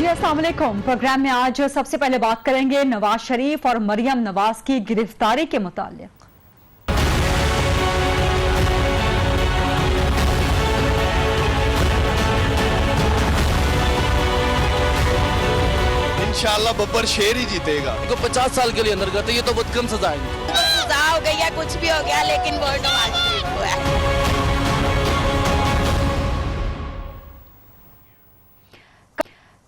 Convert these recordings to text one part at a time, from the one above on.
जी अस्सलाम वालेकुम। प्रोग्राम में आज सबसे पहले बात करेंगे नवाज शरीफ और मरियम नवाज की गिरफ्तारी के मुतालिक। इंशाल्लाह बब्बर शेर ही जीतेगा। इनको 50 साल के लिए अंदर करते, ये तो बहुत कम सजा है। सजा हो गई या कुछ भी हो गया, लेकिन वोट नवाज शरीफ को है।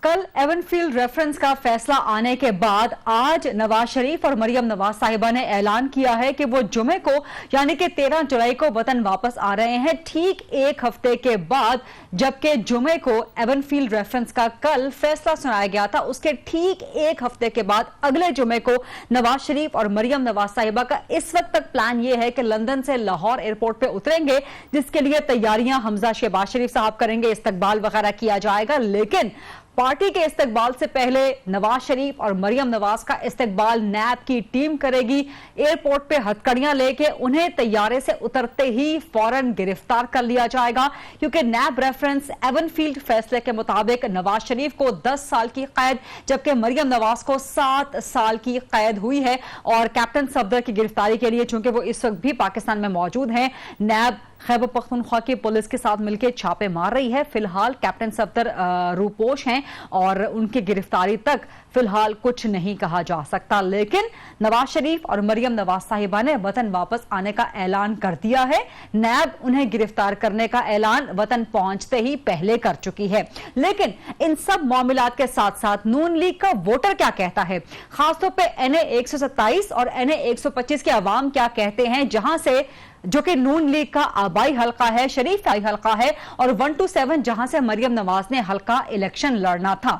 कल एवनफील्ड रेफरेंस का फैसला आने के बाद आज नवाज शरीफ और मरियम नवाज साहिबा ने ऐलान किया है कि वो जुमे को यानी कि 13 जुलाई को वतन वापस आ रहे हैं, ठीक एक हफ्ते के बाद। जबकि जुमे को एवनफील्ड रेफरेंस का कल फैसला सुनाया गया था, उसके ठीक एक हफ्ते के बाद अगले जुमे को नवाज शरीफ और मरियम नवाज साहिबा का इस वक्त तक प्लान ये है कि लंदन से लाहौर एयरपोर्ट पे उतरेंगे, जिसके लिए तैयारियां हमजा शहबाज शरीफ साहब करेंगे, इस्तकबाल वगैरह किया जाएगा। लेकिन पार्टी के इस्तकबाल से पहले नवाज शरीफ और मरियम नवाज का इस्तकबाल नैब की टीम करेगी। एयरपोर्ट पे हथकड़ियां लेके उन्हें तैयारे से उतरते ही फौरन गिरफ्तार कर लिया जाएगा, क्योंकि नैब रेफरेंस एवनफील्ड फैसले के मुताबिक नवाज शरीफ को 10 साल की कैद जबकि मरियम नवाज को 7 साल की कैद हुई है। और कैप्टन सफदर की गिरफ्तारी के लिए चूंकि वो इस वक्त भी पाकिस्तान में मौजूद हैं, नैब खैबर पख्तूनख्वा की पुलिस के साथ मिलकर छापे मार रही है। फिलहाल कैप्टन सफदर रूपोश हैं और उनकी गिरफ्तारी तक फिलहाल कुछ नहीं कहा जा सकता। लेकिन नवाज शरीफ और मरियम नवाज साहिबा ने वतन वापस आने का ऐलान कर दिया है। नैब उन्हें गिरफ्तार करने का ऐलान वतन पहुंचते ही पहले कर चुकी है। लेकिन इन सब मामलात के साथ साथ नून लीग का वोटर क्या कहता है, खासतौर पर NA 127 और NA 125 के अवाम क्या कहते हैं, जहां से जो कि नून लीग का आबाई हलका है, शरीफ आई हलका है, और 127 जहां से मरियम नवाज ने हलका इलेक्शन लड़ना था।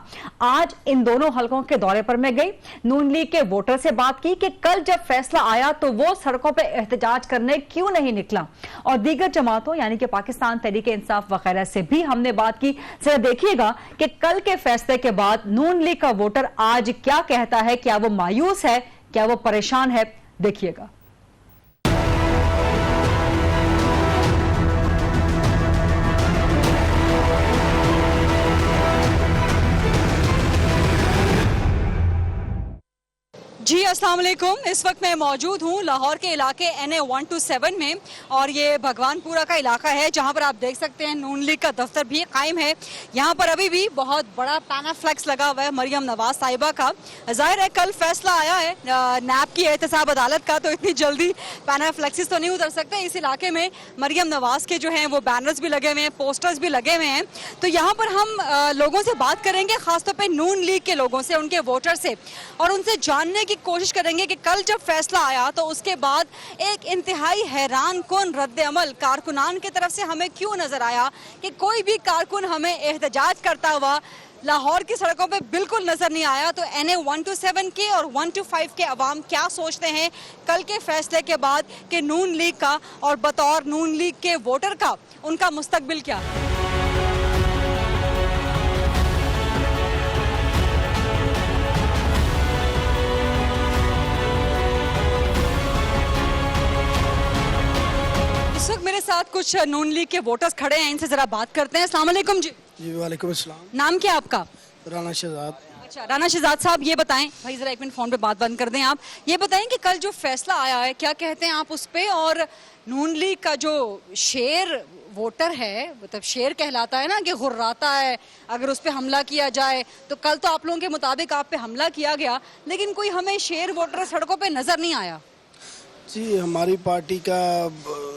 आज इन दोनों हलकों के दौरे पर मैं गई, नून लीग के वोटर से बात की कि कल जब फैसला आया तो वो सड़कों पर एहतजाज करने क्यों नहीं निकला, और दीगर जमातों यानी कि पाकिस्तान तहरीक इंसाफ वगैरह से भी हमने बात की। जरा देखिएगा कि कल के फैसले के बाद नून लीग का वोटर आज क्या कहता है, क्या वो मायूस है, क्या वो परेशान है, देखिएगा। जी अस्सलाम वालेकुम। इस वक्त मैं मौजूद हूँ लाहौर के इलाके NA 127 में, और ये भगवानपुरा का इलाका है जहाँ पर आप देख सकते हैं नून लीग का दफ्तर भी कायम है। यहाँ पर अभी भी बहुत बड़ा पैनाफ्लेक्स लगा हुआ है मरियम नवाज साहिबा का। जाहिर है कल फैसला आया है नैब की एहतसाब अदालत का, तो इतनी जल्दी पैनाफ्लेक्सिस तो नहीं उतर सकते। इस इलाके में मरियम नवाज के जो हैं वो बैनर्स भी लगे हुए हैं, पोस्टर्स भी लगे हुए हैं। तो यहाँ पर हम लोगों से बात करेंगे, खासतौर पर नून लीग के लोगों से, उनके वोटर से, और उनसे जानने की कोशिश करेंगे कि कल जब फैसला आया तो उसके बाद एक इंतहाई हैरान कुन रद्द अमल कारकुनान की तरफ से हमें क्यों नजर आया कि कोई भी कारकुन हमें एहतजाज करता हुआ लाहौर की सड़कों पे बिल्कुल नजर नहीं आया। तो NA 127 के और 125 के अवाम क्या सोचते हैं कल के फैसले के बाद कि नून लीग का, और बतौर नून लीग के वोटर का उनका मुस्तकबिल क्या है। इस वक्त मेरे साथ कुछ नून लीग के वोटर्स खड़े हैं, इनसे जरा बात करते हैं। अस्सलाम वालेकुम जी। जी वालेकुम अस्सलाम। नाम क्या आपका? राना शहजाद। अच्छा राना शहजाद साहब, ये बताएं, भाई जरा एक मिनट फोन पे बात बंद कर दें आप। ये बताएं कि कल जो फैसला आया है क्या कहते हैं आप उस पे, और नून लीग का जो शेर वोटर है, मतलब शेर कहलाता है ना कि गुर्राता है अगर उस पर हमला किया जाए, तो कल तो आप लोगों के मुताबिक आप पे हमला किया गया, लेकिन कोई हमें शेर वोटर सड़कों पे नजर नहीं आया। जी हमारी पार्टी का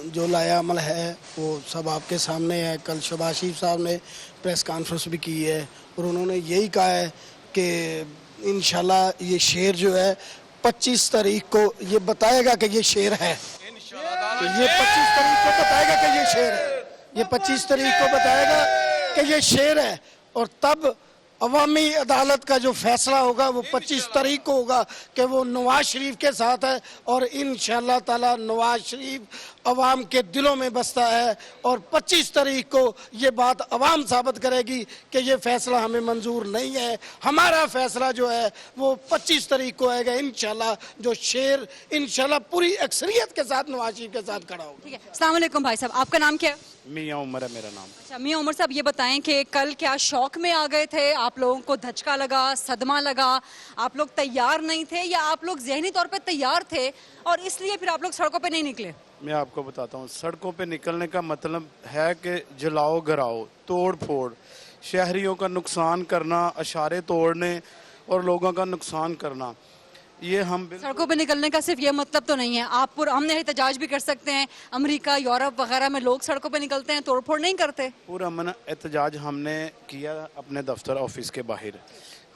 जो लाया अमल है वो सब आपके सामने है। कल शहबाज शरीफ साहब ने प्रेस कॉन्फ्रेंस भी की है और उन्होंने यही कहा है कि इंशाल्लाह ये शेर जो है 25 तारीख को ये बताएगा कि ये शेर है। तो ये 25 तारीख को बताएगा कि ये शेर है, ये 25 तारीख को बताएगा कि ये शेर है, और तब अवामी अदालत का जो फैसला होगा वो 25 तारीख को होगा कि वो नवाज शरीफ के साथ है, और इंशाअल्लाह ताला नवाज शरीफ अवाम के दिलों में बसता है, और 25 तारीख को ये बात अवाम साबित करेगी कि ये फैसला हमें मंजूर नहीं है। हमारा फैसला जो है वो 25 तारीख को आएगा इंशाअल्लाह, जो शेर इंशाअल्लाह पूरी अक्सरियत के साथ नवाज शरीफ के साथ खड़ा होगा। ठीक है, अस्सलाम वालेकुम भाई साहब, आपका नाम क्या है? मियाँ उमर है मेरा नाम। अच्छा मियाँ उमर साहब, ये बताएं कि कल क्या शौक में आ गए थे, आप लोगों को धचका लगा, सदमा लगा, आप लोग तैयार नहीं थे या आप लोग ज़हनी तौर पे तैयार थे और इसलिए फिर आप लोग सड़कों पे नहीं निकले? मैं आपको बताता हूँ, सड़कों पे निकलने का मतलब है कि जलाओ गिराओ, तोड़ फोड़, शहरियों का नुकसान करना, अशारे तोड़ने और लोगों का नुकसान करना, ये हम सड़कों पे निकलने का सिर्फ ये मतलब तो नहीं है। आप हमने एहतजाज भी कर सकते हैं, अमेरिका, यूरोप वगैरह में लोग सड़कों पे निकलते हैं, तोड़फोड़ नहीं करते। पूरा अमन एहतजाज हमने किया अपने दफ्तर ऑफिस के बाहर।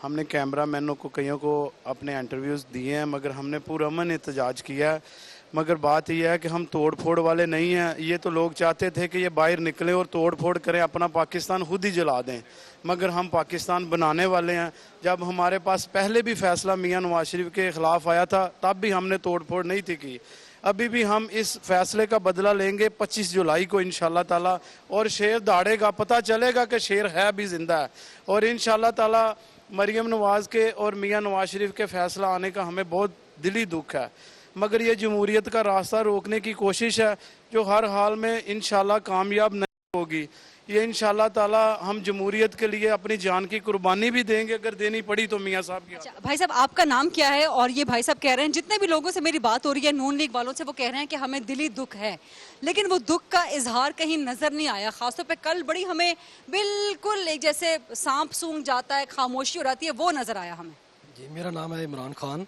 हमने कैमरा मैनों को कईयों को अपने इंटरव्यूज़ दिए हैं, मगर हमने पूरा अमन एहतजाज किया है। मगर बात यह है कि हम तोड़ फोड़ वाले नहीं हैं। ये तो लोग चाहते थे कि ये बाहर निकलें और तोड़ फोड़ करें, अपना पाकिस्तान खुद ही जला दें, मगर हम पाकिस्तान बनाने वाले हैं। जब हमारे पास पहले भी फैसला मियां नवाज शरीफ के ख़िलाफ़ आया था, तब भी हमने तोड़ फोड़ नहीं थी की। अभी भी हम इस फैसले का बदला लेंगे 25 जुलाई को इंशाल्लाह ताला, और शेर दहाड़ेगा, पता चलेगा कि शेर है भी ज़िंदा है। और इंशाल्लाह ताला मरियम नवाज़ के और मियां नवाज शरीफ के फैसला आने का हमें बहुत दिली दुख है, मगर ये जमहूरियत का रास्ता रोकने की कोशिश है जो हर हाल में इंशाल्लाह कामयाब नहीं होगी। ये इंशाल्लाह ताला हम जमहूरियत के लिए अपनी जान की कुर्बानी भी देंगे, अगर देनी पड़ी तो मियाँ साहब की। अच्छा, भाई साहब आपका नाम क्या है? और ये भाई साहब कह रहे हैं, जितने भी लोगों से मेरी बात हो रही है नून लीग वालों से, वो कह रहे हैं कि हमें दिली दुख है, लेकिन वो दुख का इजहार कहीं नजर नहीं आया। खासतौर पे कल बड़ी हमें बिल्कुल एक जैसे सांप सूंघ जाता है, खामोशी हो जाती है, वो नजर आया हमें। जी मेरा नाम है इमरान खान।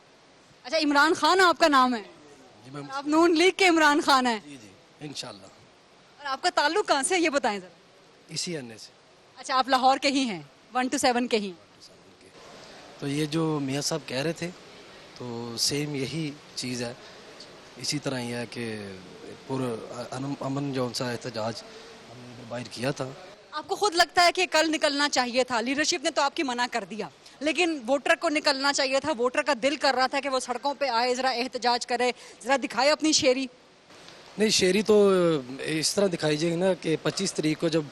अच्छा, इमरान खान आपका नाम है? जी मैं आप नून लीग के इमरान खान है? जी इंशाल्लाह। और आपका ताल्लुक कहाँ से है, ये बताएं जरा। इसी अन्य से। अच्छा, आप लाहौर के ही हैं, 1 to 7 के ही? तो ये जो मियाँ साहब कह रहे थे तो सेम यही चीज़ है, इसी तरह ही है कि पूरा अमन जो सा एहतजाज हमने बाहर किया था। आपको खुद लगता है कि कल निकलना चाहिए था? लीडरशिप ने तो आपकी मना कर दिया, लेकिन वोटर को निकलना चाहिए था। वोटर का दिल कर रहा था कि वो सड़कों पे आए, जरा एहतजाज करे, जरा दिखाए अपनी शेरी। नहीं, शेरी तो इस तरह दिखाई जाएगी ना कि 25 तारीख को जब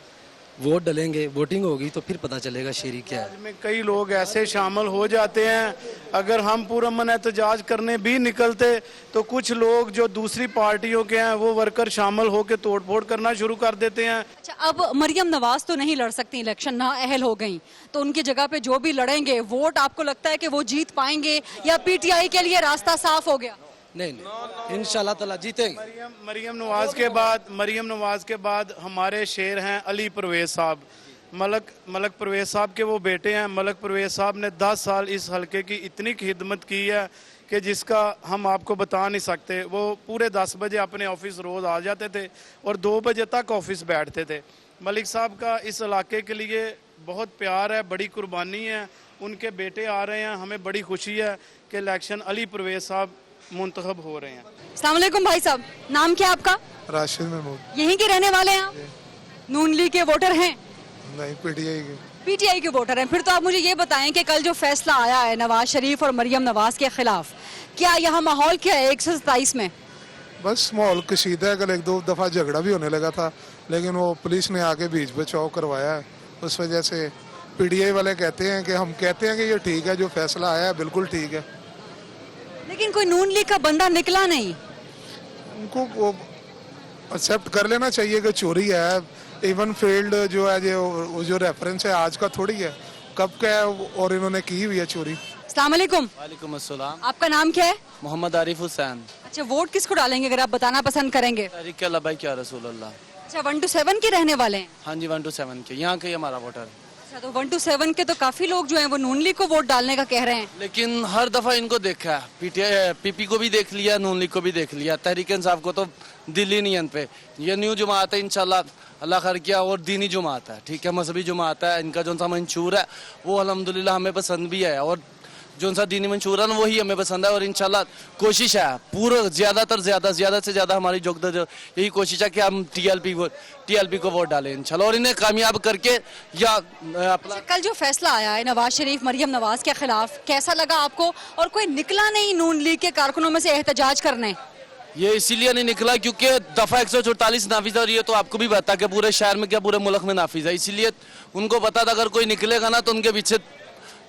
वोट डलेंगे, वोटिंग होगी, तो फिर पता चलेगा शेरी क्या है। में कई लोग ऐसे शामिल हो जाते हैं, अगर हम पुरअमन एहतजाज करने भी निकलते तो कुछ लोग जो दूसरी पार्टियों के हैं वो वर्कर शामिल होकर तोड़ फोड़ करना शुरू कर देते हैं। अच्छा, अब मरियम नवाज तो नहीं लड़ सकती इलेक्शन, ना अहल हो गई, तो उनकी जगह पे जो भी लड़ेंगे वोट, आपको लगता है कि वो जीत पाएंगे या पीटीआई के लिए रास्ता साफ हो गया? नहीं इंशाल्लाह ताला जीतेंगे। मरियम नवाज के बाद हमारे शेर हैं अली परवेज साहब, मलक परवेज साहब के वो बेटे हैं। मलक परवेज साहब ने 10 साल इस हलके की इतनी खिदमत की है कि जिसका हम आपको बता नहीं सकते। वो पूरे 10 बजे अपने ऑफिस रोज़ आ जाते थे और 2 बजे तक ऑफिस बैठते थे। मलिक साहब का इस इलाके के लिए बहुत प्यार है, बड़ी कुर्बानी है। उनके बेटे आ रहे हैं, हमें बड़ी खुशी है कि इलेक्शन अली परवेज साहब मुंतखब हो रहे हैं। अस्सलाम वालेकुम भाई साहब, नाम क्या आपका? राशिद महमूद। यहीं के रहने वाले हैं आप? नून लीग के वोटर हैं? नहीं, पीटीआई के। पीटीआई के वोटर हैं। फिर तो आप मुझे ये बताएं कि कल जो फैसला आया है नवाज शरीफ और मरियम नवाज के खिलाफ, क्या यहाँ माहौल क्या है 127 में? बस माहौल कशीदा है। कल 1-2 दफ़ा झगड़ा भी होने लगा था, लेकिन वो पुलिस ने आके बीच बचाव करवाया है। उस वजह से पीटीआई वाले कहते हैं कि हम कहते हैं कि ये ठीक है, जो फैसला आया है बिल्कुल ठीक है। लेकिन कोई नून लीग का बंदा निकला नहीं। उनको वो एक्सेप्ट कर लेना चाहिए कि चोरी है। इवन फील्ड जो है, जो रेफरेंस है आज का थोड़ी है, कब का है, और इन्होंने की हुई है चोरी। अस्सलाम वालेकुम। वालेकुम अस्सलाम। आपका नाम क्या है? मोहम्मद आरिफ हुसैन। अच्छा, वोट किसको डालेंगे अगर आप बताना पसंद करेंगे? तहरीक लबाइक या रसूल अल्लाह। अच्छा, 1 to 7 के रहने वाले हैं? हाँ जी, 1 to 7 के यहाँ के हमारा वोटर। अच्छा, तो 1 to 7 के तो काफी लोग जो हैं वो नून लीग को वोट डालने का कह रहे हैं। लेकिन हर दफा इनको देखा है, पीपी को भी देख लिया, नून लीग को भी देख लिया, तहरीक इंसाफ को तो दिल ही नहीं है इन पे। ये न्यू जुमात है, इंशाल्लाह अल्लाह खैर किया, और दीनी जुमात है, ठीक है, मजहबी जुमात है। इनका जो सा मंशूर है वो अल्हम्दुलिल्लाह हमें पसंद भी है, और जो सा दीनी मंशूर है ना वही हमें पसंद है। और इंशाल्लाह कोशिश है पूरा ज़्यादा से ज़्यादा हमारी यही कोशिश है कि हम टीएलपी को वोट डालें इंशाल्लाह, और इन्हें कामयाब करके या अपना। कल जो फैसला आया है नवाज शरीफ मरियम नवाज के खिलाफ, कैसा लगा आपको? और कोई निकला नहीं नून लीग के कारकुनों में से एहतजाज करने? ये इसीलिए नहीं निकला क्योंकि दफा 144 नाफिज है, और ये तो आपको भी पता कि पूरे शहर में क्या पूरे मुल्क में नाफिज है। इसीलिए उनको पता था अगर कोई निकलेगा ना तो उनके पीछे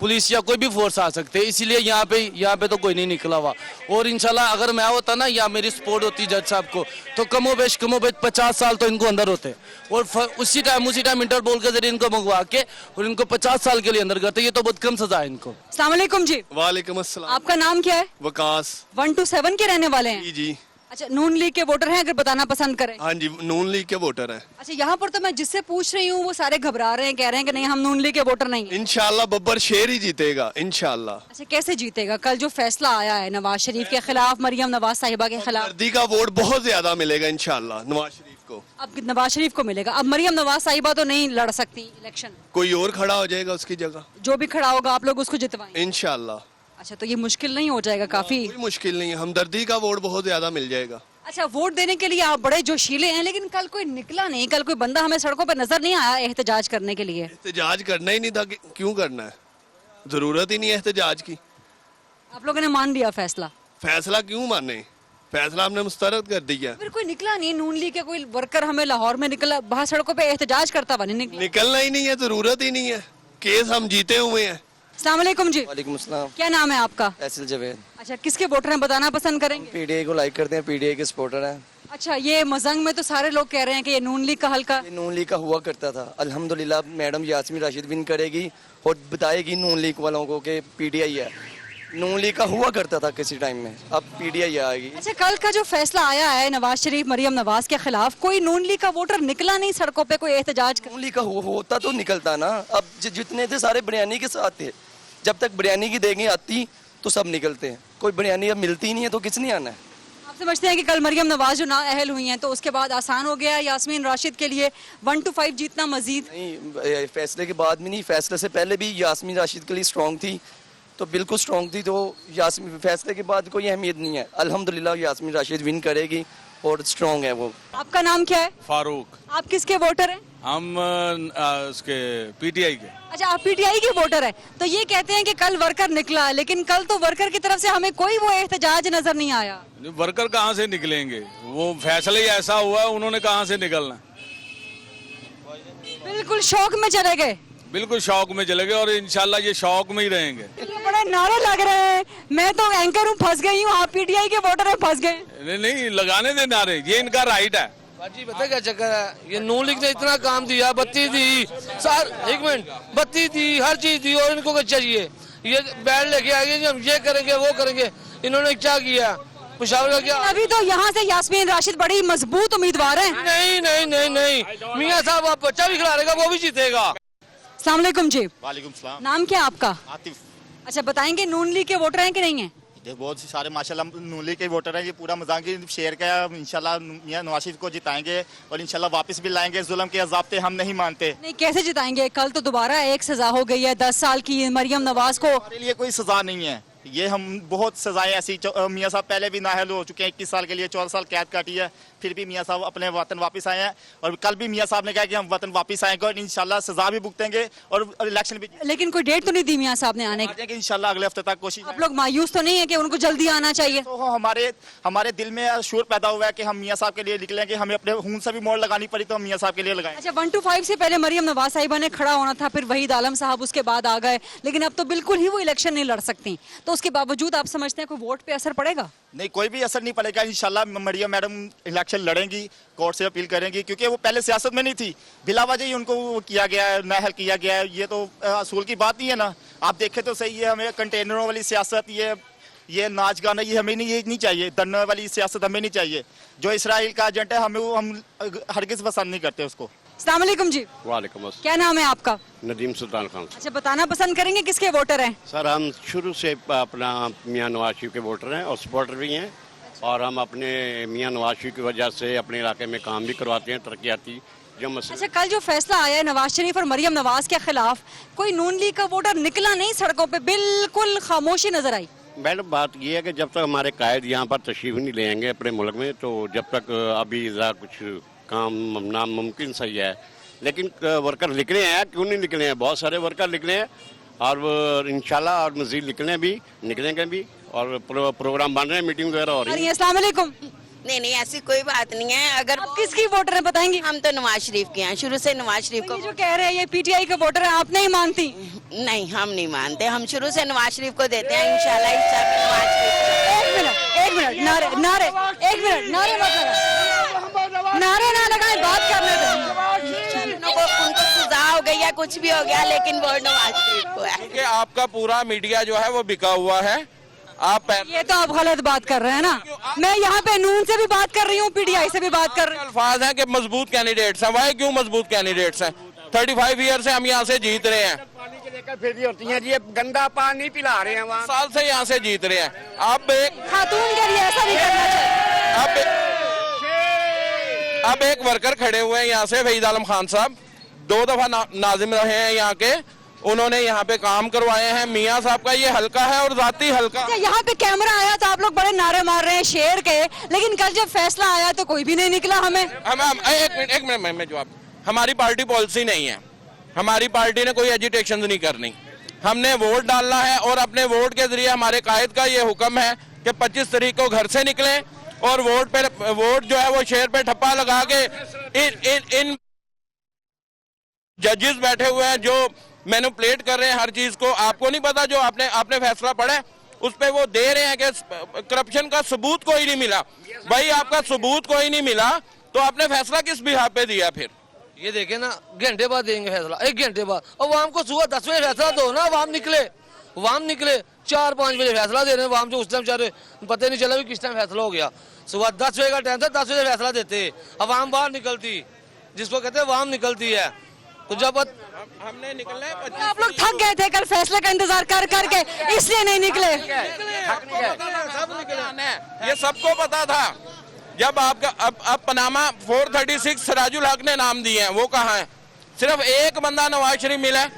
पुलिस या कोई भी फोर्स आ सकते हैं, इसीलिए यहाँ पे तो कोई नहीं निकला हुआ। और इंशाल्लाह अगर मैं होता ना या मेरी सपोर्ट होती जज साहब को, तो कमोबेश 50 साल तो इनको अंदर होते और उसी टाइम इंटरपोल के जरिए इनको मंगवा के और इनको 50 साल के लिए अंदर करते। ये तो बहुत कम सजा है इनको। अस्सलाम वालेकुम जी, वालेकुम अस्सलाम। आपका नाम क्या है? वकास 1 to 7 के रहने वाले हैं? जी जी। अच्छा, नून लीग के वोटर हैं, अगर बताना पसंद करें? हाँ जी, नून लीग के वोटर हैं। अच्छा, यहाँ पर तो मैं जिससे पूछ रही हूँ वो सारे घबरा रहे हैं, कह रहे हैं कि नहीं हम नून लीग के वोटर नहीं हैं। इंशाल्लाह बब्बर शेर ही जीतेगा इंशाल्लाह। अच्छा, कैसे जीतेगा? कल जो फैसला आया है नवाज शरीफ के खिलाफ, मरियम नवाज साहिबा के खिलाफ, गर्दी का वोट बहुत ज्यादा मिलेगा इंशाल्लाह नवाज शरीफ को। अब नवाज शरीफ को मिलेगा। अब मरियम नवाज साहिबा तो नहीं लड़ सकती इलेक्शन, कोई और खड़ा हो जाएगा उसकी जगह जो भी खड़ा होगा आप लोग उसको जितवाएंगे? इंशाल्लाह। अच्छा, तो ये मुश्किल नहीं हो जाएगा काफी? कोई मुश्किल नहीं है, हमदर्दी का वोट बहुत ज्यादा मिल जाएगा। अच्छा, वोट देने के लिए आप बड़े जोशीले हैं, लेकिन कल कोई निकला नहीं, कल कोई बंदा हमें सड़कों पर नजर नहीं आया एहतजाज करने के लिए। एहतजाज करना ही नहीं था, क्यों करना है, जरूरत ही नहीं है एहतजाज की। आप लोगों ने मान लिया फैसला? फैसला क्यों माने, फैसला हमने मुस्तरद कर दिया। फिर कोई निकला नहीं, नून लीग के कोई वर्कर हमें लाहौर में निकला, बाहर सड़कों पे एहतजाज करता हुआ नहीं निकला? निकलना ही नहीं है, जरूरत ही नहीं है, केस हम जीते हुए हैं। अस्सलाम वालेकुम जी, वालेकुम सलाम। क्या नाम है आपका? एसिल जवेद। अच्छा, किसके वोटर हैं, बताना पसंद करेंगे? पीडीआई को लाइक करते हैं, पीडीआई के सपोर्टर हैं। अच्छा, ये मजंग में तो सारे लोग कह रहे हैं कि ये नून लीग का हल्का। ये नून लीग का हुआ करता था, अल्हम्दुलिल्लाह मैडम यास्मीन राशिद विन करेगी और बताएगी नून लीग वालों को कि पीडीआई है। नून लीग का हुआ करता था किसी टाइम में, अब पीडीआई आएगी। अच्छा, कल का जो फैसला आया है नवाज शरीफ मरियम नवाज के खिलाफ, कोई नून लीग का वोटर निकला नहीं सड़कों पे कोई एहतजाज? नून लीग का होता तो निकलता ना, अब जितने थे सारे बिरयानी के साथ थे। जब तक बिरयानी की देंगे आती तो सब निकलते हैं, कोई बिरयानी अब मिलती ही नहीं है तो किसने आना है? आप समझते हैं कि कल मरियम नवाज जो ना अहल हुई हैं तो उसके बाद आसान हो गया यास्मीन राशिद के लिए 1 to 5 जीतना मजीद? नहीं, फैसले के बाद भी नहीं, फैसले से पहले भी यास्मीन राशिद के लिए स्ट्रॉन्ग थी, तो बिल्कुल स्ट्रॉन्ग थी। तो यास्मीन फैसले के बाद कोई अहमियत नहीं है, अल्हम्दुलिल्लाह यास्मीन राशिद विन करेगी और स्ट्रॉन्ग है वो। आपका नाम क्या है? फारूक। आप किसके वोटर हैं? हम उसके पीटीआई के। अच्छा, आप पीटीआई के वोटर हैं, तो ये कहते हैं कि कल वर्कर निकला, लेकिन कल तो वर्कर की तरफ से हमें कोई वो एहतजाज नजर नहीं आया। वर्कर कहाँ से निकलेंगे, वो फैसला ही ऐसा हुआ है, उन्होंने कहाँ से निकलना। बिल्कुल शौक में चले गए। बिल्कुल शौक में चले गए और इंशाल्लाह ये शौक में ही रहेंगे। बड़े नारे लग रहे हैं, मैं तो एंकर हूँ फंस गई हूँ, आप पीटीआई के वोटर हैं फंस गए। नहीं लगाने दे नारे, ये इनका राइट है। बाजी पता क्या चक्कर है, ये नून लीग ने इतना काम दिया, बत्ती दी, एक मिनट, बत्ती दी, हर चीज दी, और इनको क्या चाहिए, ये बैठ लेके आएंगे हम ये करेंगे वो करेंगे। इन्होंने क्या किया, पेशावर का क्या? अभी तो यहाँ से यास्मीन राशिद बड़ी मजबूत उम्मीदवार है। नहीं नहीं नहीं नहीं, मियाँ साहब आप बच्चा भी खिला रहेगा, वो भी जीतेगा। अस्सलाम वालेकुम जी। वालेकुम सलाम। नाम क्या आपका? आतिफ। अच्छा, बताएंगे नून लीग के वोटर हैं कि नहीं है? बहुत सारे माशाल्लाह नून लीग के वोटर हैं, ये पूरा मजाकी शेयर का है। इंशाल्लाह मियां नवाज शरीफ को जिताएंगे और इंशाल्लाह वापस भी लाएंगे। जुल्म के अज़ाब्ते हम नहीं मानते। नहीं, कैसे जिताएंगे? कल तो दोबारा एक सजा हो गई है 10 साल की मरियम नवाज को। हमारे लिए कोई सजा नहीं है, ये हम बहुत सजाएं ऐसी मियाँ साहब पहले भी नाअहल हो चुके हैं, 21 साल के लिए 14 साल कैद काटी है, फिर भी मियाँ साहब अपने वतन वापस आए हैं। और कल भी मियाँ साहब ने कहा कि हम वतन वापस आएंगे और इंशाल्लाह सजा भी भुगतेंगे और इलेक्शन भी। लेकिन कोई डेट तो नहीं दी मियाँ साहब ने आने की? इंशाल्लाह अगले हफ्ते तक कोशिश। आप लोग मायूस तो नहीं है कि उनको जल्दी आना चाहिए? तो हमारे दिल में शूर पैदा हुआ है कि हम मियाँ साहब के लिए निकलेंगे, हमें अपने खून से भी मोड़ लगानी पड़ी तो हम मियाँ साहब के लिए लगाएं। अच्छा, 1 to 5 से पहले मरियम नवाज साहिबा ने खड़ा होना था, फिर वहीद आलम साहब उसके बाद आ गए, लेकिन अब तो बिल्कुल ही वो इलेक्शन नहीं लड़ सकती, तो उसके बावजूद आप समझते हैं कोई वोट पे असर पड़ेगा? नहीं, कोई भी असर नहीं पड़ेगा। इंशाल्लाह मरियम मैडम इलेक्शन लड़ेंगी, कोर्ट से अपील करेंगी, क्योंकि वो पहले सियासत में नहीं थी, बिला वजह ही उनको किया गया है, नाअहल किया गया है। ये तो असूल की बात नहीं है ना, आप देखें तो सही है। हमें कंटेनरों वाली सियासत, ये नाच गाना, ये हमें नहीं चाहिए। धरने वाली सियासत हमें नहीं चाहिए। जो इसराइल का एजेंट है हम हरगिज पसंद नहीं करते उसको। अस्सलाम वालेकुम जी। वालेकुम अस्सलाम। क्या नाम है आपका? नदीम सुल्तान खान। अच्छा, बताना पसंद करेंगे किसके वोटर हैं? सर, हम शुरू से अपना मियाँ नवाज शरीफ के वोटर हैं और सपोर्टर भी हैं, और हम अपने मियाँ नवाज शरीफ की वजह से अपने इलाके में काम भी करवाते हैं, तरक्याती जो मसले। अच्छा, कल जो फैसला आया है नवाज शरीफ और मरियम नवाज के खिलाफ, कोई नून लीग का वोटर निकला नहीं सड़कों पे, बिल्कुल खामोशी नजर आई। मैडम, बात यह है कि जब तक हमारे कायद यहाँ पर तशरीफ नहीं ले आएंगे अपने मुल्क में, तो जब तक अभी कुछ काम नामुमकिन सही है। लेकिन वर्कर निकले हैं, क्यों नहीं निकले हैं, बहुत सारे वर्कर निकले हैं, और इंशाल्लाह और मजीद निकलेंगे भी, और प्रोग्राम बन रहे हैं, मीटिंग वगैरह हो रही है। अस्सलाम वालेकुम। नहीं नहीं, ऐसी कोई बात नहीं है। अगर आप किसकी वोटर हैं बताएंगी? हम तो नवाज शरीफ के हैं, शुरू से नवाज शरीफ ये को। जो कह रहे हैं ये पीटीआई के वोटर हैं, आप नहीं मानती? नहीं, हम नहीं मानते, हम शुरू से नवाज शरीफ को देते हैं। इंशाल्लाह नवाज शरीफ। एक मिनट नारे नारे, एक मिनट नारे मत लगाएं, नारे ना लगाएं, बात करने दें। उनको सजा हो गई या कुछ भी हो गया, लेकिन वोट नवाज शरीफ को है। क्योंकि आपका पूरा मीडिया जो है वो बिका हुआ है। आप ये तो आप गलत बात कर रहे हैं ना। मैं यहाँ पे नून से भी बात कर रही हूँ, पीटीआई से भी बात कर रही हूँ। अल्फाज हैं कि मजबूत कैंडिडेट्स हैं। वाई क्यों मजबूत कैंडिडेट्स हैं? 35 ईयर से हम यहाँ से जीत रहे हैं। पानी के लेकर फिर होती हैं जी, गंदा पानी पिला रहे हैं वहाँ। साल से यहाँ से जीत रहे हैं। अब एक खातून के लिए ऐसा नहीं करना चाहिए। अब एक वर्कर खड़े हुए हैं यहाँ से, वहीद आलम खान साहब 2 दफा नाजिम रहे हैं यहाँ के, उन्होंने यहाँ पे काम करवाए हैं। मियाँ साहब का ये हल्का है और जाती हल्का। यहाँ पे कैमरा आया तो आप लोग बड़े नारे मार रहे हैं शेर के, लेकिन कल जब फैसला आया तो कोई भी नहीं निकला। हमें एक मिनट मैं जवाब। हमारी पार्टी पॉलिसी नहीं है, हमारी पार्टी ने कोई एजिटेशन नहीं करनी। हमने वोट डालना है और अपने वोट के जरिए हमारे कायद का ये हुक्म है कि 25 तारीख को घर से निकलें और वोट जो है वो शेर पे ठप्पा लगा के इन जजेस बैठे हुए हैं जो मैनिपुलेट कर रहे हैं हर चीज को। आपको नहीं पता जो आपने फैसला पढ़ा है उस पे वो दे रहे हैं कि करप्शन का सबूत कोई नहीं मिला। भाई आपका सबूत कोई नहीं मिला तो आपने फैसला किस बिहार पे दिया? फिर ये देखे ना, घंटे बाद देंगे फैसला, 1 घंटे बाद। और वाम को सुबह 10 बजे फैसला दो ना, वाम निकले 4-5 बजे फैसला दे रहे हैं। वाम जो उस टाइम चाहे पता नहीं चला भी किस टाइम फैसला हो गया। सुबह 10 बजे का टाइम था, 10 बजे फैसला देते, अवाम बाहर निकलती, जिसको कहते हैं वाम निकलती है। तो जब हमने निकलना है, आप लोग थक गए थे कल फैसले का इंतजार कर करके, इसलिए नहीं निकले। ये सबको पता था। जब आपका अब पनामा 436 सराजुल हक ने नाम दिए हैं, वो कहाँ है? सिर्फ एक बंदा नवाज शरीफ मिला है,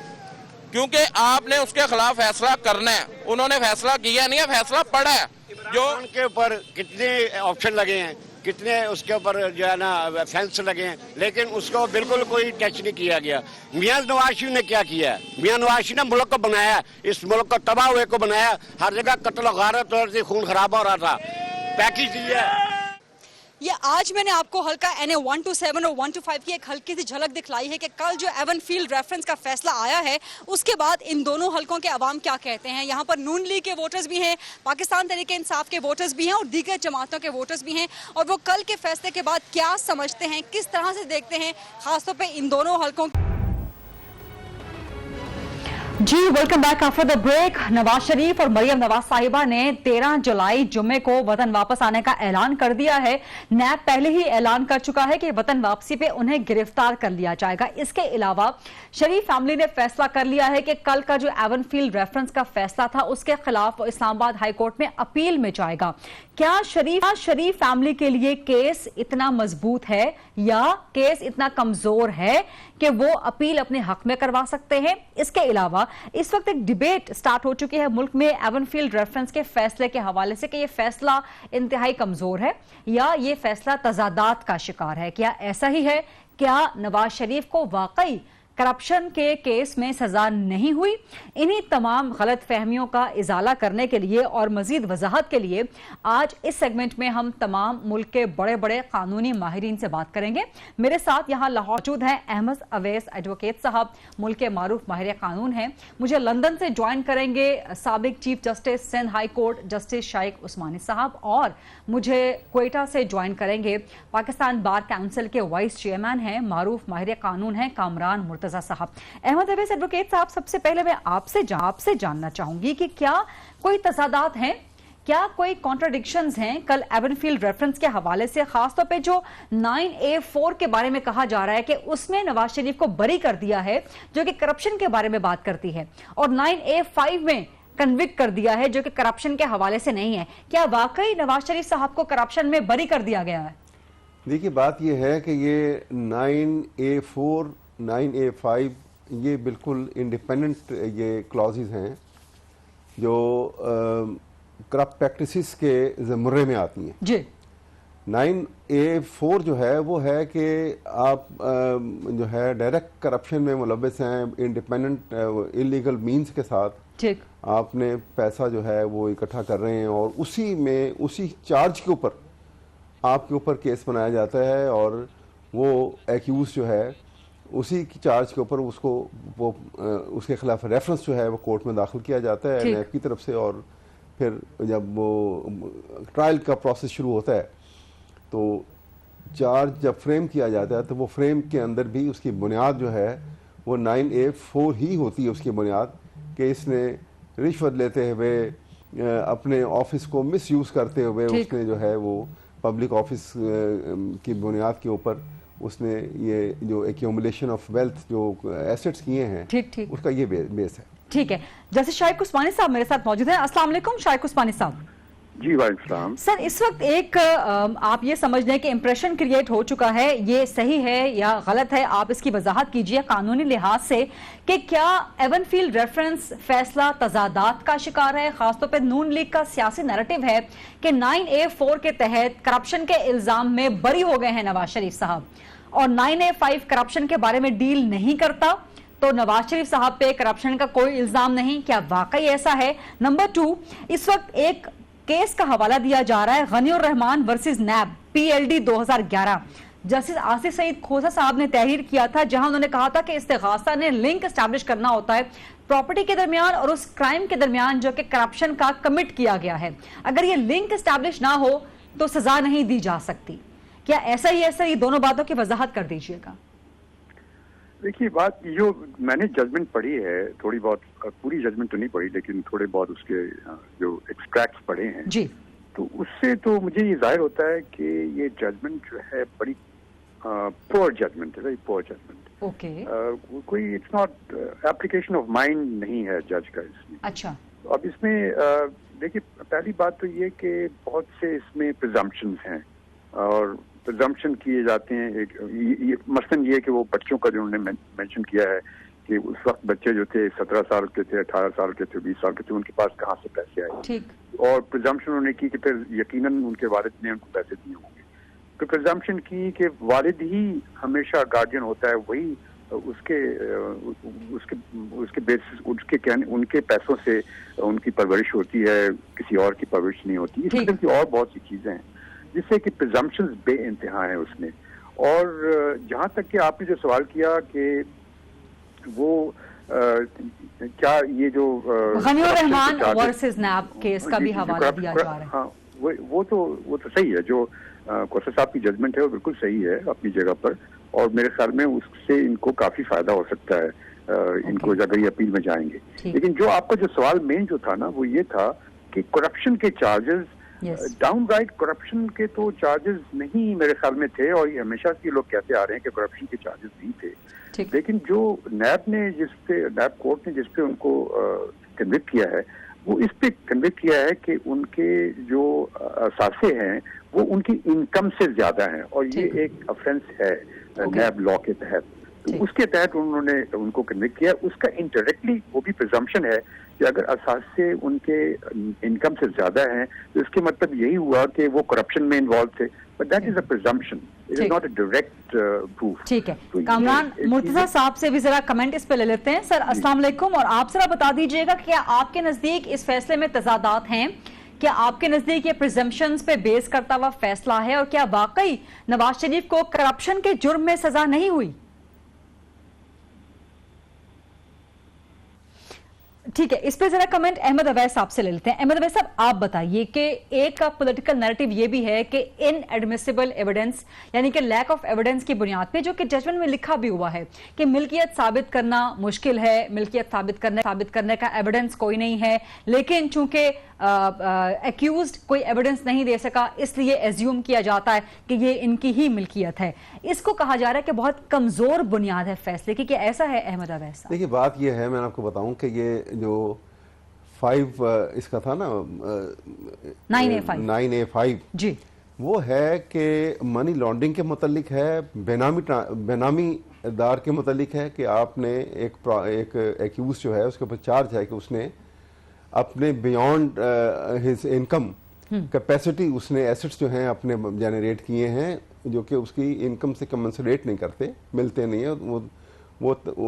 क्योंकि आपने उसके खिलाफ फैसला करना है। उन्होंने फैसला किया नहीं है, फैसला पड़ा है। जो उनके ऊपर कितने ऑप्शन लगे हैं, कितने उसके ऊपर जो है ना फेंस लगे हैं, लेकिन उसको बिल्कुल कोई टच नहीं किया गया। मियां नवाज शरीफ ने क्या किया है? मियां नवाज शरीफ ने मुल्क को बनाया, इस मुल्क को तबाह हुए को बनाया। हर जगह कत्ल गारत और खून खराब हो रहा था, पैकेज दिया। ये आज मैंने आपको हल्का NA 127 और 125 की एक हल्की सी झलक दिखलाई है कि कल जो एवनफील्ड रेफरेंस का फैसला आया है उसके बाद इन दोनों हलकों के अवाम क्या कहते हैं। यहाँ पर नून लीग के वोटर्स भी हैं, पाकिस्तान तहरीक इंसाफ के वोटर्स भी हैं और दीगर जमातों के वोटर्स भी हैं, और वो कल के फैसले के बाद क्या समझते हैं, किस तरह से देखते हैं, खासतौर पर इन दोनों हलकों। जी welcome back after the break. Nawaz Sharif और मरियम नवाज साहिबा ने 13 जुलाई जुम्मे को वतन वापस आने का ऐलान कर दिया है। नैब पहले ही ऐलान कर चुका है कि वतन वापसी पे उन्हें गिरफ्तार कर लिया जाएगा। इसके अलावा शरीफ फैमिली ने फैसला कर लिया है कि कल का जो एवनफील्ड रेफरेंस का फैसला था उसके खिलाफ इस्लामाबाद हाईकोर्ट में अपील में जाएगा। क्या शरीफ फैमिली के लिए केस इतना मजबूत है या केस इतना कमजोर है कि वो अपील अपने हक में करवा सकते हैं? इसके अलावा इस वक्त एक डिबेट स्टार्ट हो चुकी है मुल्क में एवनफील्ड रेफरेंस के फैसले के हवाले से कि ये फैसला इंतहाई कमजोर है या ये फैसला तजादात का शिकार है। क्या ऐसा ही है? क्या नवाज शरीफ को वाकई करप्शन के केस में सजा नहीं हुई? इन्हीं तमाम गलत फहमियों का इजाला करने के लिए और मजीद वजाहत के लिए आज इस सेगमेंट में हम तमाम मुल्क के बड़े बड़े कानूनी माहिरीन से बात करेंगे। मेरे साथ यहाँ लाहौर मौजूद हैं अहमद अवैस एडवोकेट साहब, मुल्क के मारूफ माहिर कानून हैं। मुझे लंदन से ज्वाइन करेंगे साबिक chief justice Sindh high court justice Shaikh Usmani साहब, और मुझे क्वेटा से ज्वाइन करेंगे पाकिस्तान बार काउंसिल के वाइस चेयरमैन हैं, मारूफ माहिर कानून हैं कामरान मुर्तजा साहब। अहमद अवैस एडवोकेट साहब, सबसे पहले मैं आपसे जानना चाहूंगी कि क्या कोई तजादात हैं, क्या कोई कॉन्ट्राडिक्शंस हैं कल एवनफील्ड रेफरेंस के हवाले से, खासतौर पे जो 9A4 के बारे में कहा जा रहा है कि उसमें नवाज शरीफ को बरी कर दिया है जो कि करप्शन के बारे में बात करती है, और 9A5 में कन्विक्ट कर दिया है जो कि करप्शन के हवाले से नहीं है। क्या वाकई नवाज शरीफ साहब को करप्शन में बरी कर दिया गया है? देखिए, बात यह है कि ये 9A4 9A5 ये बिल्कुल इंडिपेंडेंट ये क्लॉजेज हैं जो करप्ट प्रैक्टिसेस के ज़मरे में आती हैं जी। 9A4 जो है वो है कि आप जो है डायरेक्ट करप्शन में मुलव्वस हैं, इंडिपेंडेंट इलीगल मींस के साथ ठीक आपने पैसा जो है वो इकट्ठा कर रहे हैं और उसी चार्ज के ऊपर आपके ऊपर केस बनाया जाता है और वो एक्यूज जो है उसी की चार्ज के ऊपर उसको वो उसके खिलाफ रेफरेंस जो है वो कोर्ट में दाखिल किया जाता है नैब की तरफ से। और फिर जब वो ट्रायल का प्रोसेस शुरू होता है तो चार्ज जब फ्रेम किया जाता है तो वो फ्रेम के अंदर भी उसकी बुनियाद जो है वो 9A4 ही होती है उसकी बुनियाद, कि इसने रिश्वत लेते हुए अपने ऑफिस को मिसयूज़ करते हुए उसने जो है वो पब्लिक ऑफिस की बुनियाद के ऊपर उसने ये जो एक्यूमुलेशन ऑफ वेल्थ जो एसेट्स किए हैं ठीक उसका ये बेस है। ठीक है, जैसे शाइक उस्मानी साहब मेरे साथ मौजूद हैं। अस्सलाम वालेकुम शाइक उस्मानी साहब। जी वालेकुम सर, इस वक्त एक आप ये समझ लें कि इंप्रेशन क्रिएट हो चुका है, ये सही है या गलत है, आप इसकी वजाहत कीजिए कानूनी लिहाज से कि क्या एवनफील्ड रेफरेंस फैसला तजादात का शिकार है। खासतौर पर नून लीग का सियासी नैरेटिव है कि 9A4 के तहत करप्शन के इल्जाम में बरी हो गए हैं नवाज शरीफ साहब, और 9A5 करप्शन के बारे में डील नहीं करता, तो नवाज शरीफ साहब पे करप्शन का कोई इल्जाम नहीं। क्या वाकई ऐसा है? नंबर 2, इस वक्त एक केस का हवाला दिया जा रहा है गनीउर रहमान वर्सेस नैब PLD 2011। जस्टिस आसिफ सईद खोसा साहब ने तहरीर किया था, जहां उन्होंने कहा था कि इस्तिगासा ने लिंक एस्टैब्लिश करना होता है प्रॉपर्टी के दरमियान और उस क्राइम के दरमियान जो कि करप्शन का कमिट किया गया है। अगर ये लिंक एस्टैब्लिश ना हो तो सजा नहीं दी जा सकती। क्या ऐसा ही ऐसा? ये दोनों बातों की वजाहत कर दीजिएगा। देखिए, बात जो मैंने जजमेंट पढ़ी है, थोड़ी बहुत, पूरी जजमेंट तो नहीं पढ़ी लेकिन थोड़े बहुत उसके जो एक्सट्रैक्ट्स पढ़े हैं जी, तो उससे तो मुझे ये जाहिर होता है कि ये जजमेंट जो है बड़ी पुअर जजमेंट है, वेरी पुअर जजमेंट। ओके, कोई it's not application of mind नहीं है जज का इसमें। अच्छा, अब इसमें देखिए, पहली बात तो ये कि बहुत से इसमें प्रिजम्पशंस हैं और प्रिजम्पशन किए जाते हैं। मसलन ये कि वो बच्चों का जो उन्होंने मेंशन किया है कि उस वक्त बच्चे जो थे 17 साल के थे, 18 साल के थे, 20 साल के थे, उनके पास कहाँ से पैसे आए। ठीक। और प्रिजम्पशन उन्होंने की कि फिर यकीनन उनके वालिद ने उनको पैसे दिए होंगे। तो प्रिजम्पशन की कि वालिद ही हमेशा गार्जियन होता है, वही उसके बेसिस उनके पैसों से उनकी परवरिश होती है, किसी और की परवरिश नहीं होती। इस किस्म की और बहुत सी चीजें हैं जिससे कि प्रिजम्पशंस बेइंतहा है उसमें। और जहां तक कि आपने जो सवाल किया कि वो क्या ये जो गनीउर रहमान वर्सेस नैब केस का भी हवाला दिया जा रहा है। हाँ, वो तो सही है। जो खोसा साहब की जजमेंट है वो बिल्कुल सही है अपनी जगह पर, और मेरे ख्याल में उससे इनको काफी फायदा हो सकता है, इनको अगर ये अपील में जाएंगे। लेकिन जो आपका जो सवाल मेन जो था ना वो ये था कि करप्शन के चार्जेस, डाउन राइट करप्शन के तो चार्जेस नहीं मेरे ख्याल में थे, और ये हमेशा से लोग कहते आ रहे हैं कि करप्शन के चार्जेस नहीं थे। लेकिन जो नैब कोर्ट ने जिसपे उनको कन्विक्ट किया है, वो इस पे कन्विक्ट किया है कि उनके जो असासे हैं वो उनकी इनकम से ज्यादा हैं, और ये एक ऑफेंस है नैब लॉ के तहत। तो उसके तहत उन्होंने उनको कन्विक्ट किया। उसका इनडायरेक्टली वो भी प्रिजम्पशन है कि अगर असासे उनके इनकम से ज्यादा हैं तो इसके मतलब यही हुआ कि वो करप्शन में इन्वॉल्व थे, but that is a presumption, it is not a direct proof. ठीक है, कामरान मुर्तजा साहब से भी जरा कमेंट इस पे ले लेते हैं। सर अस्सलाम वालेकुम, और आप जरा बता दीजिएगा कि क्या आपके नजदीक इस फैसले में तजादात हैं? क्या आपके नजदीक ये प्रिजम्पशंस पे बेस करता हुआ फैसला है, और क्या वाकई नवाज शरीफ को करप्शन के जुर्म में सजा नहीं हुई? ठीक है, इस पे जरा कमेंट अहमद अवैस साहब से ले लेते हैं। अहमद अवैस साहब, आप बताइए कि एक पॉलिटिकल नैरेटिव ये भी है कि इनएडमिसिबल एविडेंस, यानी कि लैक ऑफ एविडेंस की बुनियाद पे, जो कि जजमेंट में लिखा भी हुआ है कि मिल्कियत साबित करना मुश्किल है, मिल्कियत साबित करने का एविडेंस कोई नहीं है, लेकिन चूंकि एक्यूज्ड कोई एविडेंस नहीं दे सका इसलिए एज्यूम किया जाता है कि ये इनकी ही मिल्कियत है। इसको कहा जा रहा है कि बहुत कमजोर बुनियाद है फैसले की। क्या ऐसा है अहमद अवैस साहब? देखिए, बात ये है, मैं आपको बताऊं कि ये जो 5 इसका था ना 9A5 जी, वो है कि मनी लॉन्ड्रिंग के मुतल्लिक है, बेनामी दार के मुतल्लिक है कि आपने एक एक्यूज जो है उसके ऊपर चार्ज है कि उसने अपने बियॉन्ड हिज इनकम कैपेसिटी उसने एसेट्स जो हैं अपने जनरेट किए हैं जो कि उसकी इनकम से कमेंसरेट नहीं करते, मिलते नहीं है वो।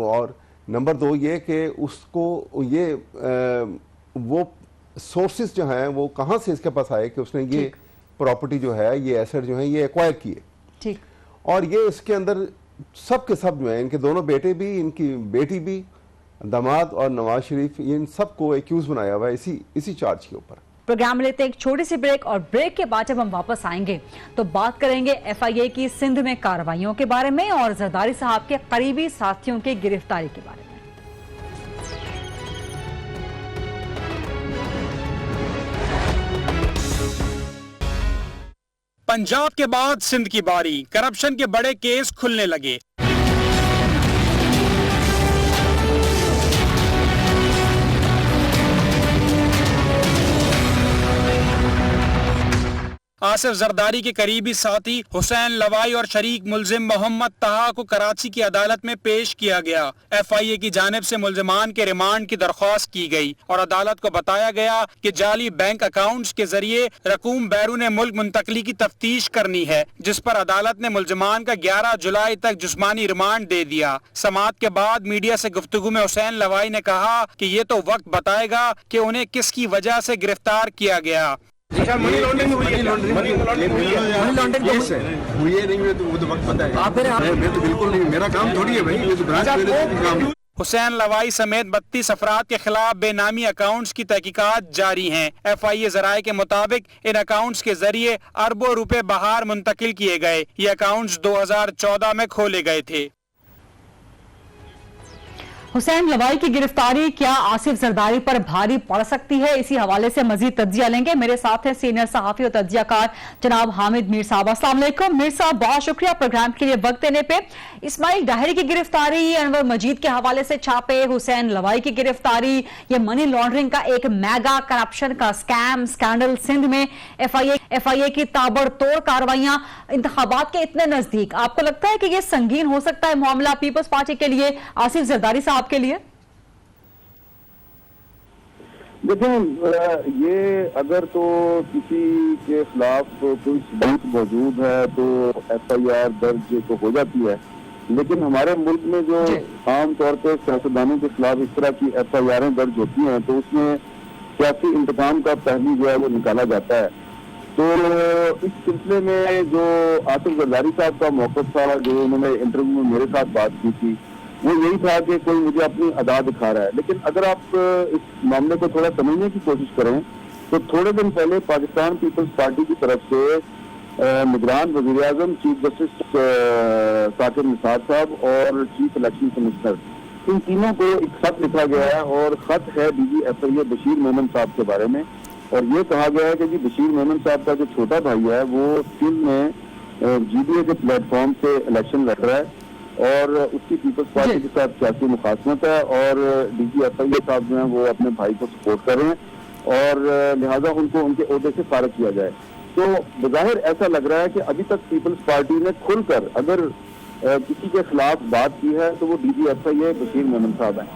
और नंबर 2 ये कि उसको ये वो सोर्सेज जो हैं वो कहाँ से इसके पास आए कि उसने ये प्रॉपर्टी जो है, ये एसेट जो है, ये एक्वायर किए। ठीक। और ये इसके अंदर सब के सब जो है, इनके दोनों बेटे भी, इनकी बेटी भी, दामाद और नवाज शरीफ, इन सबको एक्यूज बनाया हुआ है इसी चार्ज के ऊपर। प्रोग्राम में लेते हैं एक छोटी सी ब्रेक, और ब्रेक के बाद जब हम वापस आएंगे तो बात करेंगे FIA की सिंध में कार्रवाइयों के बारे में और जरदारी साहब के करीबी साथियों की गिरफ्तारी के बारे में। पंजाब के बाद सिंध की बारी, करप्शन के बड़े केस खुलने लगे। आसिफ जरदारी के करीबी साथी हुसैन लवाई और शरीक मुलजिम मोहम्मद तहा को कराची की अदालत में पेश किया गया। FIA की जानिब से मुलजिमान के रिमांड की दरख्वास्त की गई और अदालत को बताया गया कि जाली बैंक अकाउंट्स के जरिए रकूम बैरून मुल्क मुंतकली की तफ्तीश करनी है, जिस पर अदालत ने मुलजिमान का 11 जुलाई तक जिस्मानी रिमांड दे दिया। समाअत के बाद मीडिया से गुफ्तगू में हुसैन लवाई ने कहा कि ये तो वक्त बताएगा कि उन्हें किसकी वजह से गिरफ्तार किया गया। मनी लॉन्ड्रिंग हुई है, मनी लॉन्ड्रिंग केस है, हुई है नहीं हुई तो वो तो वक्त पता है। मैं तो बिल्कुल नहीं, मेरा काम थोड़ी है भाई, ये तो ब्रांच मैनेजर काम है। हुसैन लवाई समेत 32 अफराद के खिलाफ बेनामी अकाउंट्स की तहकीकात जारी हैं। FIA जराये के मुताबिक इन अकाउंट्स के जरिए अरबों रुपए बाहर मुंतकिल किए गए। ये अकाउंट्स 2014 में खोले गए थे। हुसैन लवाई की गिरफ्तारी क्या आसिफ जरदारी पर भारी पड़ सकती है? इसी हवाले से मजीद तज्जिया लेंगे। मेरे साथ हैं सीनियर सहाफी और तज्जियाकार जनाब हामिद मीर साहब। अस्सलाम वालेकुम मीर साहब, बहुत शुक्रिया प्रोग्राम के लिए वक्त देने पे। इस्माइल डाहरी की गिरफ्तारी, अनवर मजीद के हवाले से छापे, हुसैन लवाई की गिरफ्तारी, ये मनी लॉन्ड्रिंग का एक मेगा करप्शन का स्कैंडल सिंध में FIA की ताबड़तोड़ कार्रवाइयां इंतखाबात के इतने नजदीक, आपको लगता है कि ये संगीन हो सकता है मामला पीपल्स पार्टी के लिए, आसिफ जरदारी साहब के लिए? देखें, ये अगर तो किसी के खिलाफ कोई सबूत मौजूद है तो FIR दर्ज तो हो जाती है, लेकिन हमारे मुल्क में जो आम तौर पर सियासतदानों के खिलाफ इस तरह की FIR दर्ज होती हैं तो उसमें सियासी इंतकाम का पहलू जो है वो निकाला जाता है। तो इस सिलसिले में जो आसिफ जरदारी साहब का मौक़िफ़ था, जो उन्होंने इंटरव्यू में मेरे साथ बात की थी, वो यही था कि कोई मुझे अपनी अदा दिखा रहा है। लेकिन अगर आप इस मामले को थोड़ा समझने की कोशिश करें तो थोड़े दिन पहले पाकिस्तान पीपल्स पार्टी की तरफ से निगरान वज़ीर आज़म, चीफ जस्टिस साकिब निसार साहब और चीफ इलेक्शन कमिश्नर, इन तीनों को एक खत लिखा गया है और खत है DG FIA बशीर मेमन साहब के बारे में। और ये कहा गया है कि जी बशीर मेमन साहब का जो छोटा भाई है वो सिंध में GDA के प्लेटफॉर्म से इलेक्शन लड़ रहा है और उसकी पीपल्स पार्टी के साथ सियासी मुखासमत है और DG FIA साहब जो है वो अपने भाई को सपोर्ट कर रहे हैं और लिहाजा उनको उनके ओहदे से फारिग किया जाए। तो बज़ाहिर ऐसा लग रहा है कि अभी तक पीपल्स पार्टी ने खुलकर अगर किसी के खिलाफ बात की है तो वो DG FIA बशीर मेमन साहब हैं।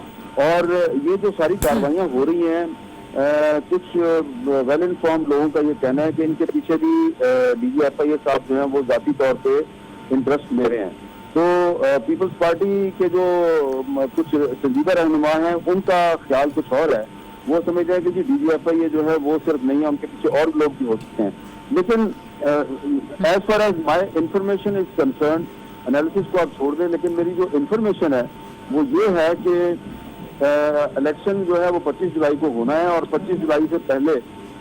और ये जो सारी कार्रवाइयाँ हो रही हैं, कुछ वेल इन्फॉर्म्ड लोगों का ये कहना है कि इनके पीछे भी DG FIA साहब जो है वो जाती तौर पर इंटरेस्ट ले रहे हैं। तो पीपल्स पार्टी के जो कुछ संजीदा रहनुमा हैं उनका ख्याल कुछ और है, वो समझ रहे हैं कि जी DG FIA जो है वो सिर्फ नहीं है, उनके पीछे और लोग भी हो सकते हैं। लेकिन as far as my information is concern, analysis को आप छोड़ दें, लेकिन मेरी जो इंफॉर्मेशन है वो ये है कि इलेक्शन जो है वो 25 जुलाई को होना है और 25 जुलाई से पहले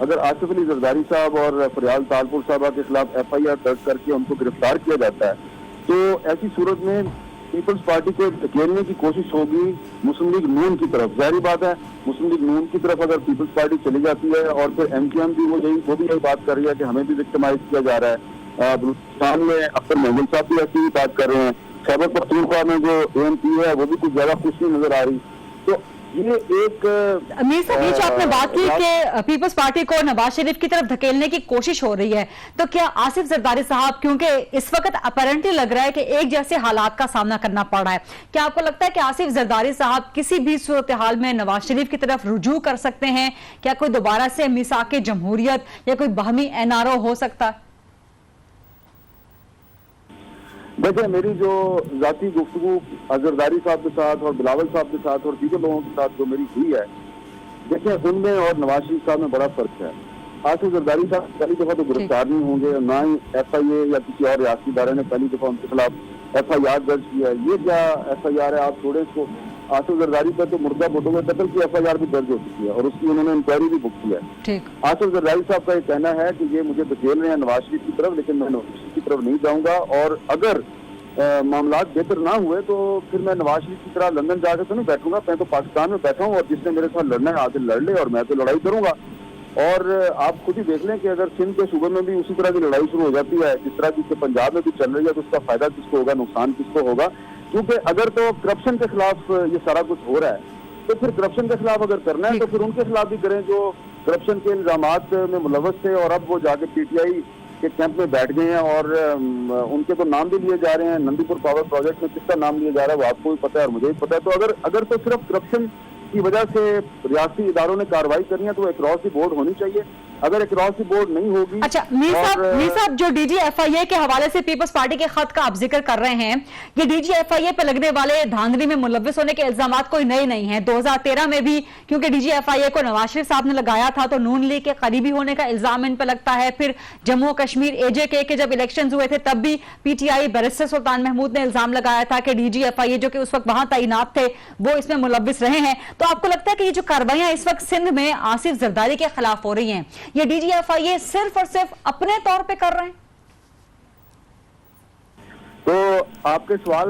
अगर आसिफ अली जरदारी साहब और फरियाल तालपुर साहबा के खिलाफ FIR दर्ज करके उनको गिरफ्तार किया जाता है तो ऐसी सूरत में पीपल्स पार्टी को घेरने की कोशिश होगी मुस्लिम लीग नून की तरफ। जाहिर बात है, मुस्लिम लीग नून की तरफ अगर पीपल्स पार्टी चली जाती है और फिर MQM भी वो भी यही बात कर रही है कि हमें भी विक्टिमाइज किया जा रहा है। बलूचिस्तान में अख्तर महमूद साहब भी ऐसी ही बात कर रहे हैं। खैबर पख्तूनख्वा में जो ANP है वो भी कुछ ज्यादा खुश नहीं नजर आ रही। तो ये एक मीर साहब, ये जो आपने बात की कि पीपल्स पार्टी को नवाज शरीफ की तरफ धकेलने की कोशिश हो रही है, तो क्या आसिफ जरदारी साहब, क्योंकि इस वक्त अपैरेंटली लग रहा है कि एक जैसे हालात का सामना करना पड़ रहा है, क्या आपको लगता है कि आसिफ जरदारी साहब किसी भी सूरत हाल में नवाज शरीफ की तरफ रुजू कर सकते हैं? क्या कोई दोबारा से मिसाक जमहूरियत या कोई बाहमी NRO हो सकता है? देखिए, मेरी जो जाती गुफ्तगू जरदारी साहब के साथ और बिलावल साहब के साथ और दीगर लोगों के साथ जो मेरी हुई है, देखिए उनमें और नवाज शरीफ साहब में बड़ा फर्क है। आसिफ जरदारी साहब पहली दफा तो गिरफ्तार नहीं होंगे, ना ही FIA या किसी और रियासती इदारे ने पहली दफा उनके खिलाफ FIR दर्ज किया है। ये क्या FIR है, आप छोड़े इसको। आसिफ जरदारी पर तो मुर्दा भुट्टो के कत्ल की FIR भी दर्ज हो चुकी है और उसकी उन्होंने इंक्वायरी भी बुक की है। आसिफ जरदारी साहब का ये कहना है कि ये मुझे धकेल रहे हैं नवाज शरीफ की तरफ, लेकिन मैं नवाज शरीफ की तरफ नहीं जाऊंगा और अगर मामला बेहतर ना हुए तो फिर मैं नवाज शरीफ की तरह लंदन जाकर तो नहीं बैठूंगा, मैं तो पाकिस्तान में बैठा हूँ और जिसने मेरे साथ लड़ना है आगे लड़ ले और मैं तो लड़ाई करूंगा। और आप खुद ही देख लें कि अगर सिंध के सूबे में भी उसी तरह की लड़ाई शुरू हो जाती है जिस तरह की पंजाब में भी चल रही है, तो उसका फायदा किसको होगा, नुकसान किसको होगा। क्योंकि अगर तो करप्शन के खिलाफ ये सारा कुछ हो रहा है, तो फिर करप्शन के खिलाफ अगर करना है तो फिर उनके खिलाफ भी करें जो करप्शन के इल्जामात में मुलव्वस थे और अब वो जाके PTI के कैंप में बैठ गए हैं और उनके तो नाम भी लिए जा रहे हैं। नंदीपुर पावर प्रोजेक्ट में किसका नाम लिया जा रहा है वो आपको भी पता है और मुझे भी पता है। तो अगर तो सिर्फ करप्शन की वजह से रियासती इदारों ने कार्रवाई करनी है तो अक्रॉस द बोर्ड होनी चाहिए। अगर अक्रॉस द बोर्ड नहीं होगी। अच्छा मीर साहब जो DG FIA के हवाले से पीपल्स पार्टी के खत का आप जिक्र कर रहे हैं, ये DG FIA पे लगने वाले धांधली में मुलव्विस होने के इल्जामात कोई नए नहीं हैं। 2013 में भी क्योंकि DG FIA को नवाज शरीफ साहब ने लगाया था तो नून लीग के करीबी होने का इल्जाम इन पर लगता है। फिर जम्मू कश्मीर AJK के जब इलेक्शन हुए थे तब भी PTI बैरिस्टर सुल्तान महमूद ने इल्जाम लगाया था कि DG FIA जो कि उस वक्त वहां तैनात थे वो इसमें मुलव्विस रहे हैं। तो आपको लगता है कि ये जो कार्रवाइयां इस वक्त सिंध में आसिफ जरदारी के खिलाफ हो रही हैं, ये DG FIA सिर्फ और सिर्फ अपने तौर पे कर रहे हैं? तो आपके सवाल